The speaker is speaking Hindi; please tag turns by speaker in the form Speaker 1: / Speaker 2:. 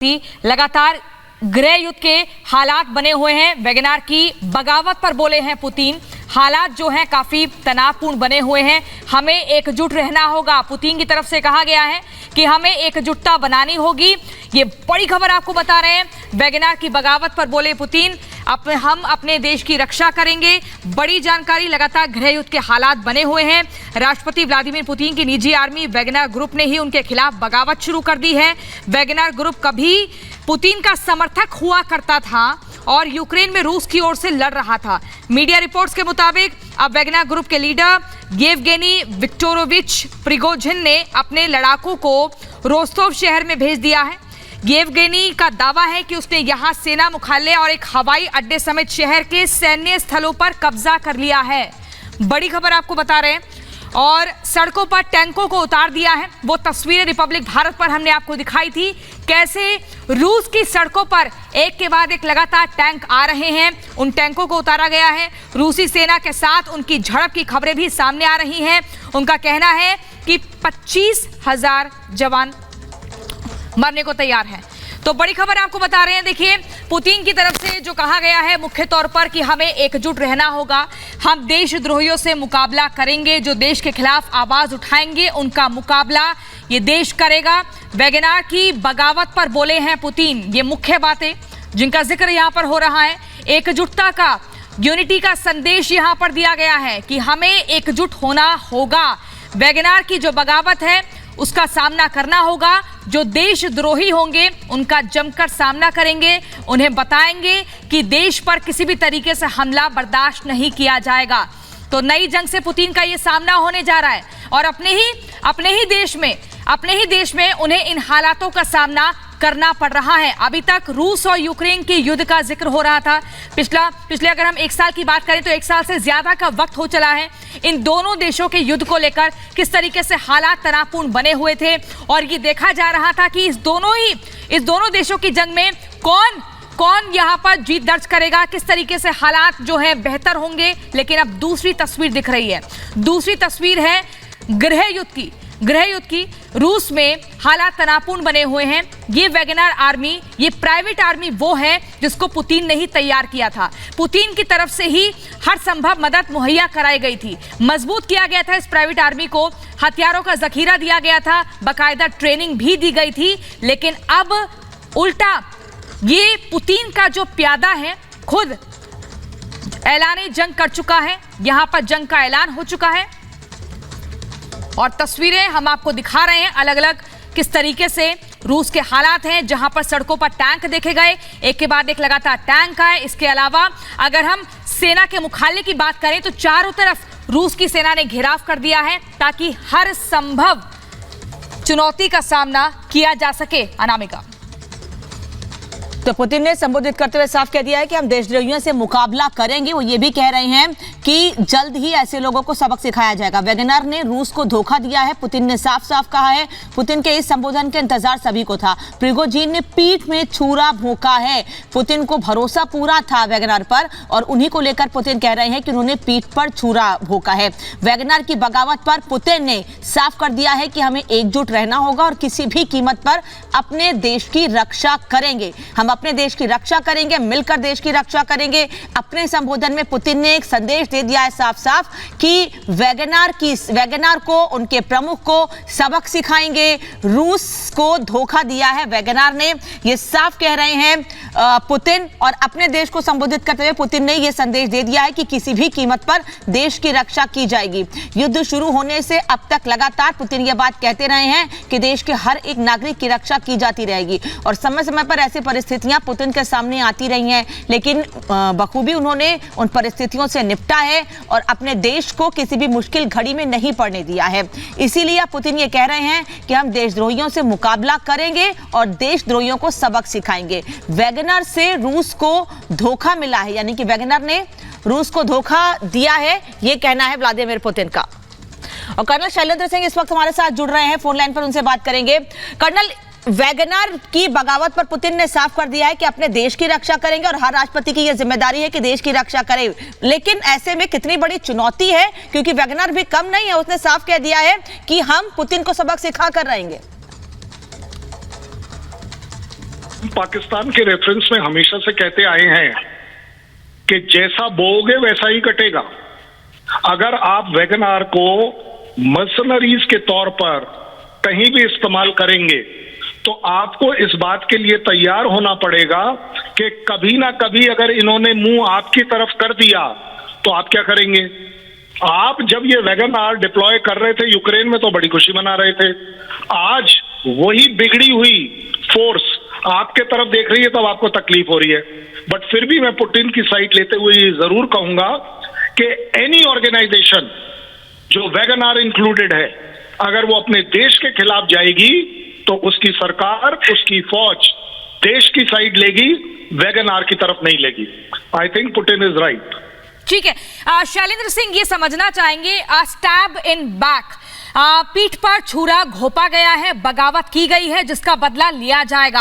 Speaker 1: लगातार गृह युद्ध के हालात बने हुए हैं। वैगनार की बगावत पर बोले हैं पुतिन। हालात जो हैं काफी तनावपूर्ण बने हुए हैं। हमें एकजुट रहना होगा। पुतिन की तरफ से कहा गया है कि हमें एकजुटता बनानी होगी। ये बड़ी खबर आपको बता रहे हैं। वैगनार की बगावत पर बोले पुतिन, हम अपने देश की रक्षा करेंगे। बड़ी जानकारी, लगातार गृह युद्ध के हालात बने हुए हैं। राष्ट्रपति व्लादिमीर पुतिन की निजी आर्मी वैगनार ग्रुप ने ही उनके खिलाफ बगावत शुरू कर दी है। वैगनार ग्रुप कभी पुतिन का समर्थक हुआ करता था और यूक्रेन में रूस की ओर से लड़ रहा था। मीडिया रिपोर्ट्स के मुताबिक अब वैगनार ग्रुप के लीडर येवगेनी विक्टोरोविच प्रिगोजिन ने अपने लड़ाकों को रोस्तोव शहर में भेज दिया है। येवगेनी का दावा है कि उसने यहां सेना मुख्यालय और एक हवाई अड्डे समेत शहर के सैन्य स्थलों पर कब्जा कर लिया है। बड़ी खबर आपको बता रहे हैं। और सड़कों पर टैंकों को उतार दिया है। वो तस्वीरें रिपब्लिक भारत पर हमने आपको दिखाई थी, कैसे रूस की सड़कों पर एक के बाद एक लगातार टैंक आ रहे हैं। उन टैंकों को उतारा गया है। रूसी सेना के साथ उनकी झड़प की खबरें भी सामने आ रही हैं। उनका कहना है कि 25,000 जवान मरने को तैयार हैं। तो बड़ी खबर आपको बता रहे हैं। देखिए, पुतिन की तरफ से जो कहा गया है मुख्य तौर पर कि हमें एकजुट रहना होगा। हम देशद्रोहियों से मुकाबला करेंगे। जो देश के खिलाफ आवाज उठाएंगे उनका मुकाबला ये देश करेगा। वैगनार की बगावत पर बोले हैं पुतिन। ये मुख्य बातें जिनका जिक्र यहाँ पर हो रहा है। एकजुटता का, यूनिटी का संदेश यहाँ पर दिया गया है कि हमें एकजुट होना होगा। वैगनार की जो बगावत है उसका सामना करना होगा। जो देशद्रोही होंगे उनका जमकर सामना करेंगे। उन्हें बताएंगे कि देश पर किसी भी तरीके से हमला बर्दाश्त नहीं किया जाएगा। तो नई जंग से पुतिन का ये सामना होने जा रहा है और अपने ही देश में उन्हें इन हालातों का सामना करना पड़ रहा है। अभी तक रूस और यूक्रेन के युद्ध का जिक्र हो रहा था। पिछले अगर हम एक साल की बात करें तो एक साल से ज्यादा का वक्त हो चला है। इन दोनों देशों के युद्ध को लेकर किस तरीके से हालात तनावपूर्ण बने हुए थे और ये देखा जा रहा था कि इस दोनों देशों की जंग में कौन यहाँ पर जीत दर्ज करेगा, किस तरीके से हालात जो है बेहतर होंगे। लेकिन अब दूसरी तस्वीर दिख रही है। दूसरी तस्वीर है गृह युद्ध की। रूस में हालात तनावपूर्ण बने हुए हैं। ये वैगनार आर्मी, ये प्राइवेट आर्मी वो है जिसको पुतिन ने ही तैयार किया था। पुतिन की तरफ से ही हर संभव मदद मुहैया कराई गई थी। मजबूत किया गया था इस प्राइवेट आर्मी को। हथियारों का जखीरा दिया गया था। बाकायदा ट्रेनिंग भी दी गई थी। लेकिन अब उल्टा ये पुतिन का जो प्यादा है खुद ऐलान जंग कर चुका है। यहां पर जंग का ऐलान हो चुका है और तस्वीरें हम आपको दिखा रहे हैं अलग अलग किस तरीके से रूस के हालात हैं। जहां पर सड़कों पर टैंक देखे गए, एक के बाद एक लगातार टैंक आए। इसके अलावा अगर हम सेना के मुख्यालय की बात करें तो चारों तरफ रूस की सेना ने घेराव कर दिया है ताकि हर संभव चुनौती का सामना किया जा सके। अनामिका,
Speaker 2: तो पुतिन ने संबोधित करते हुए साफ कह दिया है कि हम देशद्रोहियों से मुकाबला करेंगे। वो ये भी कह रहे हैं कि जल्द ही ऐसे लोगों को सबक सिखाया जाएगा। वैगनार ने रूस को धोखा दिया है, पुतिन ने साफ साफ कहा है। पुतिन के इस संबोधन के इंतजार सभी को था। प्रिगोजिन ने पीठ में छुरा भोंका है। पुतिन को भरोसा पूरा था वैगनार पर और उन्हीं को लेकर पुतिन कह रहे हैं कि उन्होंने पीठ पर छुरा भोंका है। वैगनार की बगावत पर पुतिन ने साफ कर दिया है कि हमें एकजुट रहना होगा और किसी भी कीमत पर अपने देश की रक्षा करेंगे। हम अपने देश की रक्षा करेंगे, मिलकर देश की रक्षा करेंगे। अपने संबोधन में पुतिन ने एक संदेश दे दिया है साफ साफ कि वैगनार को, उनके प्रमुख को सबक सिखाएंगे। रूस को धोखा दिया है वैगनार ने, ये साफ कह रहे हैं पुतिन। और अपने देश को संबोधित करते हुए पुतिन ने यह संदेश दे दिया है कि किसी भी कीमत पर देश की रक्षा की जाएगी। युद्ध शुरू होने से अब तक लगातार पुतिन यह बात कहते रहे हैं कि देश के हर एक नागरिक की रक्षा की जाती रहेगी और समय समय पर ऐसी परिस्थितियां पुतिन के सामने आती रही हैं, लेकिन बखूबी उन्होंने उन परिस्थितियों से निपटा है और अपने देश को किसी भी मुश्किल घड़ी में नहीं पड़ने दिया है। इसीलिए पुतिन ये कह रहे हैं कि हम देशद्रोहियों से मुकाबला करेंगे और देशद्रोहियों को सबक सिखाएंगे। वैगनार से रूस को धोखा मिला है, यानी कि वैगनार ने रूस को धोखा दिया है, ये कहना है व्लादिमीर पुतिन का। और कर्नल शैलेंद्र सिंह इस वक्त हमारे साथ जुड़ रहे हैं फोन लाइन पर, उनसे बात करेंगे। कर्नल, वैगनार की बगावत पर पुतिन ने साफ कर दिया है कि अपने देश की रक्षा करेंगे और हर राष्ट्रपति की यह जिम्मेदारी है कि देश की रक्षा करे। लेकिन ऐसे में कितनी बड़ी चुनौती है, क्योंकि वैगनार भी कम नहीं है। उसने साफ कह दिया है कि हम पुतिन को सबक सिखा कर रहेंगे।
Speaker 3: पाकिस्तान के रेफरेंस में हमेशा से कहते आए हैं कि जैसा बोओगे वैसा ही कटेगा। अगर आप वैगन आर को मर्सनरीज के तौर पर कहीं भी इस्तेमाल करेंगे तो आपको इस बात के लिए तैयार होना पड़ेगा कि कभी ना कभी अगर इन्होंने मुंह आपकी तरफ कर दिया तो आप क्या करेंगे। आप जब ये वैगन आर डिप्लॉय कर रहे थे यूक्रेन में तो बड़ी खुशी मना रहे थे, आज वही बिगड़ी हुई फोर्स आपके तरफ देख रही है तब आपको तकलीफ हो रही है। बट फिर भी मैं पुतिन की साइड लेते हुए ये जरूर कहूंगा कि एनी ऑर्गेनाइजेशन जो वैगन आर इंक्लूडेड है, अगर वो अपने देश के खिलाफ जाएगी तो उसकी सरकार, उसकी फौज देश की साइड लेगी, वैगन आर की तरफ नहीं लेगी। I think Putin is right.
Speaker 1: ठीक है, शैलेंद्र सिंह ये समझना चाहेंगे, स्टैब इन बैक, पीठ पर छुरा घोंपा गया है, बगावत की गई है जिसका बदला लिया जाएगा।